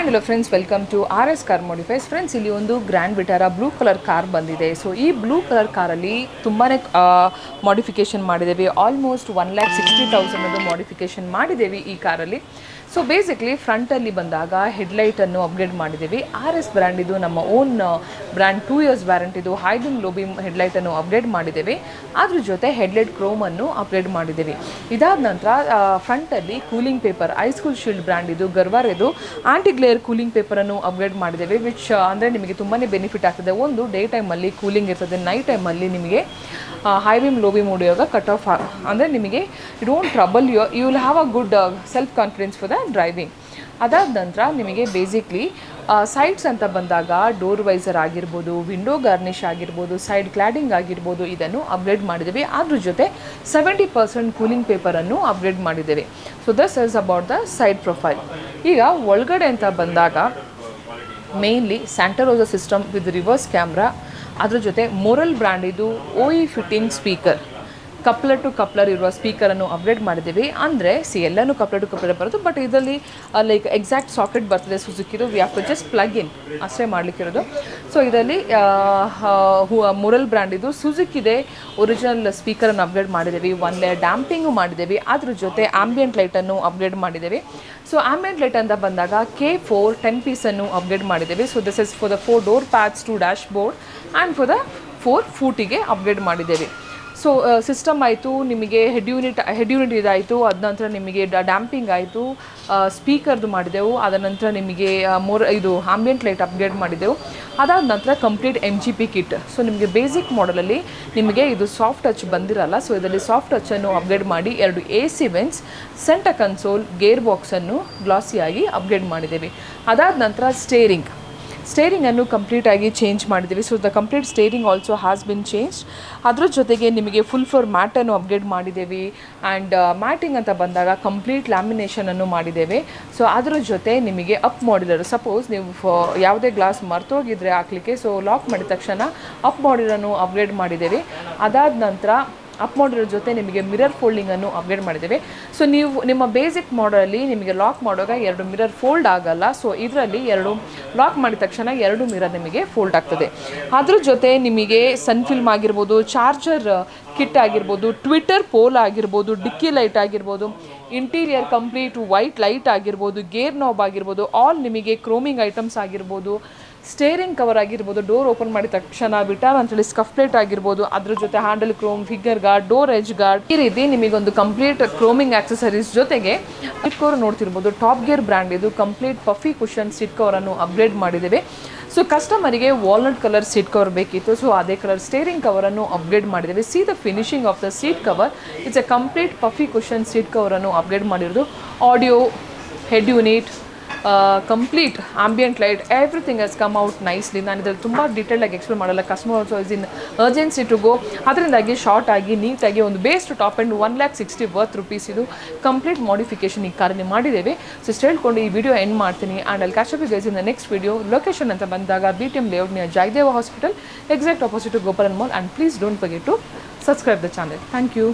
hello friends, welcome to RS Car Modifies. Friends, ಇಲ್ಲಿ ಒಂದು grand Vitara blue colour car ಬಂದಿದೆ. So ಈ blue colour ಕಾರಲ್ಲಿ ತುಂಬಾನೇ ಮಾಡಿಫಿಕೇಶನ್ ಮಾಡಿದ್ದೇವೆ. ಆಲ್ಮೋಸ್ಟ್ 1,60,000 ಅದು ಮಾಡಿಫಿಕೇಶನ್ ಮಾಡಿದ್ದೇವೆ ಈ ಕಾರಲ್ಲಿ. ಸೊ ಬೇಸಿಕ್ಲಿ ಫ್ರಂಟಲ್ಲಿ ಬಂದಾಗ ಹೆಡ್ಲೈಟನ್ನು ಅಪ್ಗ್ರೇಡ್ ಮಾಡಿದ್ದೀವಿ. RS ಬ್ರ್ಯಾಂಡ್ ಇದು ನಮ್ಮ ಓನ್ ಬ್ರ್ಯಾಂಡ್, 2 years ವ್ಯಾರಂಟಿದು ಹೈಬಿಮ್ ಲೋಬಿಮ್ ಹೆಡ್ಲೈಟನ್ನು ಅಪ್ಗ್ರೇಡ್ ಮಾಡಿದ್ದೇವೆ. ಅದ್ರ ಜೊತೆ ಹೆಡ್ಲೈಟ್ ಕ್ರೋಮನ್ನು ಅಪ್ಗ್ರೇಡ್ ಮಾಡಿದ್ದೀವಿ. ಇದಾದ ನಂತರ ಫ್ರಂಟಲ್ಲಿ cooling paper, ice cool shield brand ಇದು ಗರ್ವಾರ್ ಇದು ಆಂಟಿ ಗ್ಲೇರ್ ಕೂಲಿಂಗ್ ಪೇಪರನ್ನು ಅಪ್ಗ್ರೇಡ್ ಮಾಡಿದ್ದೇವೆ. ವಿಚ್ ಅಂದರೆ ನಿಮಗೆ ತುಂಬಾ ಬೆನಿಫಿಟ್ ಆಗ್ತದೆ. ಒಂದು ಡೇ ಟೈಮಲ್ಲಿ ಕೂಲಿಂಗ್ ಇರ್ತದೆ, ನೈಟ್ ಟೈಮಲ್ಲಿ ನಿಮಗೆ ಹೈಬಿಮ್ ಲೋಬಿಮ್ ಹೊಡೆಯುವಾಗ ಕಟ್ ಆಫ್ ಅಂದರೆ ನಿಮಗೆ you don't trouble you will have a good self confidence for the driving. ಅದಾದ ನಂತರ ನಿಮಗೆ ಬೇಸಿಕ್ಲಿ ಸೈಡ್ಸ್ ಅಂತ ಬಂದಾಗ ಡೋರ್ ವೈಸರ್ ಆಗಿರ್ಬೋದು, ವಿಂಡೋ ಗಾರ್ನಿಷ್ ಆಗಿರ್ಬೋದು, ಸೈಡ್ ಕ್ಲಾಡಿಂಗ್ ಆಗಿರ್ಬೋದು, ಇದನ್ನು ಅಪ್ಗ್ರೇಡ್ ಮಾಡಿದ್ದೇವೆ. ಅದ್ರ ಜೊತೆ 70% ಕೂಲಿಂಗ್ ಪೇಪರನ್ನು ಅಪ್ಗ್ರೇಡ್ ಮಾಡಿದ್ದೇವೆ. So this is about the side profile. ಈಗ ಒಳಗಡೆ ಅಂತ ಬಂದಾಗ mainly Santa Rosa system with reverse camera, ಅದ್ರ ಜೊತೆ ಮೊರಲ್ ಬ್ರ್ಯಾಂಡ್ ಇದು OE fitting speaker, coupler to coupler ಇರುವ ಸ್ಪೀಕರನ್ನು ಅಪ್ಗ್ರೇಡ್ ಮಾಡಿದ್ದೀವಿ. ಅಂದರೆ ಎಲ್ಲನೂ ಕಪ್ಲರ್ ಟು ಕಪ್ಲರ್ ಬರೋದು, ಬಟ್ ಇದರಲ್ಲಿ ಲೈಕ್ ಎಕ್ಸಾಕ್ಟ್ ಸಾಕೆಟ್ ಬರ್ತದೆ ಸುಜುಕಿದು. We have to just plug in ಅಷ್ಟೇ ಮಾಡಲಿಕ್ಕಿರೋದು. ಸೊ ಇದರಲ್ಲಿ ಮೊರಲ್ ಬ್ರ್ಯಾಂಡ್ ಇದು ಸುಜುಕಿದೆ ಒರಿಜಿನಲ್ ಸ್ಪೀಕರನ್ನು ಅಪ್ಗ್ರೇಡ್ ಮಾಡಿದ್ದೀವಿ. 1 ಲೇಯರ್ ಡ್ಯಾಂಪಿಂಗು ಮಾಡಿದ್ದೀವಿ. ಅದ್ರ ಜೊತೆ ಆಂಬಿಯಂಟ್ ಲೈಟನ್ನು ಅಪ್ಗ್ರೇಡ್ ಮಾಡಿದ್ದೀವಿ. ಸೊ ಆಂಬಿಯಂಟ್ ಲೈಟ್ ಅಂತ ಬಂದಾಗ K4 10 ಪೀಸನ್ನು ಅಪ್ಗ್ರೇಡ್ ಮಾಡಿದ್ದೇವೆ. So this is for the 4 door pads to dashboard and for the 4 ಫೂಟಿಗೆ ಅಪ್ಗ್ರೇಡ್ ಮಾಡಿದ್ದೇವೆ. ಸೊ ಸಿಸ್ಟಮ್ ಆಯಿತು, ನಿಮಗೆ ಹೆಡ್ ಯೂನಿಟ್ ಇದಾಯಿತು, ಅದ ನಂತರ ನಿಮಗೆ ಡ್ಯಾಂಪಿಂಗ್ ಆಯಿತು, ಸ್ಪೀಕರ್ದು ಮಾಡಿದೆವು. ಅದ ನಂತರ ನಿಮಗೆ ಇದು ಆಂಬಿಯಂಟ್ ಲೈಟ್ ಅಪ್ಗ್ರೇಡ್ ಮಾಡಿದೆವು. ಅದಾದ ನಂತರ ಕಂಪ್ಲೀಟ್ MGP ಕಿಟ್. ಸೊ ನಿಮಗೆ ಬೇಸಿಕ್ ಮಾಡಲಲ್ಲಿ ನಿಮಗೆ ಇದು ಸಾಫ್ಟ್ ಟಚ್ ಬಂದಿರಲ್ಲ. ಸೊ ಇದರಲ್ಲಿ ಸಾಫ್ಟ್ ಟಚನ್ನು ಅಪ್ಗ್ರೇಡ್ ಮಾಡಿ 2 AC vents, centre console, gear ಬಾಕ್ಸನ್ನು ಗ್ಲಾಸಿಯಾಗಿ ಅಪ್ಗ್ರೇಡ್ ಮಾಡಿದ್ದೇವೆ. ಅದಾದ ನಂತರ ಸ್ಟೇರಿಂಗನ್ನು ಕಂಪ್ಲೀಟಾಗಿ ಚೇಂಜ್ ಮಾಡಿದ್ದೀವಿ. So the complete steering also has been change. ಅದ್ರ ಜೊತೆಗೆ ನಿಮಗೆ ಫುಲ್ ಫ್ಲೋರ್ ಮ್ಯಾಟನ್ನು ಅಪ್ಗ್ರೇಡ್ ಮಾಡಿದ್ದೇವೆ. ಆ್ಯಂಡ್ ಮ್ಯಾಟಿಂಗ್ ಅಂತ ಬಂದಾಗ ಕಂಪ್ಲೀಟ್ ಲ್ಯಾಮಿನೇಷನನ್ನು ಮಾಡಿದ್ದೇವೆ. ಸೊ ಅದರ ಜೊತೆ ನಿಮಗೆ ಅಪ್ ಮಾಡ್ಯುಲರ್, ಸಪೋಸ್ ನೀವು ಯಾವುದೇ ಗ್ಲಾಸ್ ಮರ್ತೋಗಿದ್ರೆ ಹಾಕಲಿಕ್ಕೆ, ಸೊ ಲಾಕ್ ಮಾಡಿದ ತಕ್ಷಣ ಅಪ್ ಮಾಡ್ಯುಲರನ್ನು ಅಪ್ಗ್ರೇಡ್ ಮಾಡಿದ್ದೇವೆ. ಅದಾದ ನಂತರ ಅಪ್ ಮಾಡಿರೋ ಜೊತೆ ನಿಮಗೆ ಮಿರರ್ ಫೋಲ್ಡಿಂಗನ್ನು ಅಪ್ಗ್ರೇಡ್ ಮಾಡಿದ್ದೇವೆ. ಸೊ ನೀವು ನಿಮ್ಮ ಬೇಸಿಕ್ ಮಾಡಲಲ್ಲಿ ನಿಮಗೆ ಲಾಕ್ ಮಾಡುವಾಗ 2 ಮಿರರ್ ಫೋಲ್ಡ್ ಆಗಲ್ಲ. ಸೊ ಇದರಲ್ಲಿ 2 ಲಾಕ್ ಮಾಡಿದ ತಕ್ಷಣ 2 ಮಿರರ್ ನಿಮಗೆ ಫೋಲ್ಡ್ ಆಗ್ತದೆ. ಅದ್ರ ಜೊತೆ ನಿಮಗೆ ಸನ್ ಫಿಲ್ಮ್ ಆಗಿರ್ಬೋದು, ಚಾರ್ಜರ್ ಕಿಟ್ ಆಗಿರ್ಬೋದು, ಟ್ವಿಟರ್ ಪೋಲ್ ಆಗಿರ್ಬೋದು, ಡಿಕ್ಕಿ ಲೈಟ್ ಆಗಿರ್ಬೋದು, ಇಂಟೀರಿಯರ್ ಕಂಪ್ಲೀಟ್ ವೈಟ್ ಲೈಟ್ ಆಗಿರ್ಬೋದು, ಗೇರ್ ನಾಬ್ ಆಗಿರ್ಬೋದು, ಆಲ್ ನಿಮಗೆ ಕ್ರೋಮಿಂಗ್ ಐಟಮ್ಸ್ ಆಗಿರ್ಬೋದು, ಸ್ಟೇರಿಂಗ್ ಕವರ್ ಆಗಿರ್ಬೋದು, ಡೋರ್ ಓಪನ್ ಮಾಡಿದ ತಕ್ಷಣ ವಿಟಾರಾ ಅಂತೇಳಿ ಸ್ಕಫ್ ಪ್ಲೇಟ್ ಆಗಿರ್ಬೋದು, ಅದ್ರ ಜೊತೆ handle chrome, finger guard, door edge guard, ಈ ರೀತಿ ನಿಮಗೊಂದು ಕಂಪ್ಲೀಟ್ ಕ್ರೋಮಿಂಗ್ ಆಕ್ಸೆಸರೀಸ್ ಜೊತೆಗೆ ಸೀಟ್ ಕವರ್ ನೋಡ್ತಿರ್ಬೋದು. ಟಾಪ್ ಗೇರ್ ಬ್ರ್ಯಾಂಡ್ ಇದು ಕಂಪ್ಲೀಟ್ ಪಫಿ ಕುಷನ್ ಸೀಟ್ ಕವರನ್ನು ಅಪ್ಗ್ರೇಡ್ ಮಾಡಿದ್ದೇವೆ. ಸೊ ಕಸ್ಟಮರಿಗೆ ವಾಲ್ನಟ್ ಕಲರ್ ಸೀಟ್ ಕವರ್ ಬೇಕಿತ್ತು. ಸೊ ಅದೇ ಕಲರ್ ಸ್ಟೇರಿಂಗ್ ಕವರನ್ನು ಅಪ್ಗ್ರೇಡ್ ಮಾಡಿದ್ದೇವೆ. See the finishing of the seat cover, it's a complete puffy cushion seat ಕವರನ್ನು ಅಪ್ಗ್ರೇಡ್ ಮಾಡಿರೋದು. Audio, head unit, complete ambient light, everything has come out nicely. ನಾನು ಇದರಲ್ಲಿ ತುಂಬ ಡೀಟೇಲಾಗಿ ಎಕ್ಸ್ಪ್ಲೇನ್ ಮಾಡಲ್ಲ. Customer also is in urgency to go. ಅದರಿಂದಾಗಿ short ಆಗಿ ನೀಟಾಗಿ ಒಂದು base to top and 1,60,000 worth rupees ಇದು ಕಂಪ್ಲೀಟ್ ಮಾಡಿಫಿಕೇಶನ್ ಈ ಕಾರಲ್ಲಿ ಮಾಡಿದ್ದೇವೆ. ಸೊ ಇಷ್ಟು ಹೇಳ್ಕೊಂಡು ಈ ವಿಡಿಯೋ ಎಂಡ್ ಮಾಡ್ತೀನಿ. ಆ್ಯಂಡ್ ಅಲ್ಲಿ catch up you guys in the next video. Location ಅಂತ ಬಂದಾಗ BTM layout near Jayadeva hospital, exact opposite to Gopalan mall. And please don't forget to subscribe the channel. Thank you.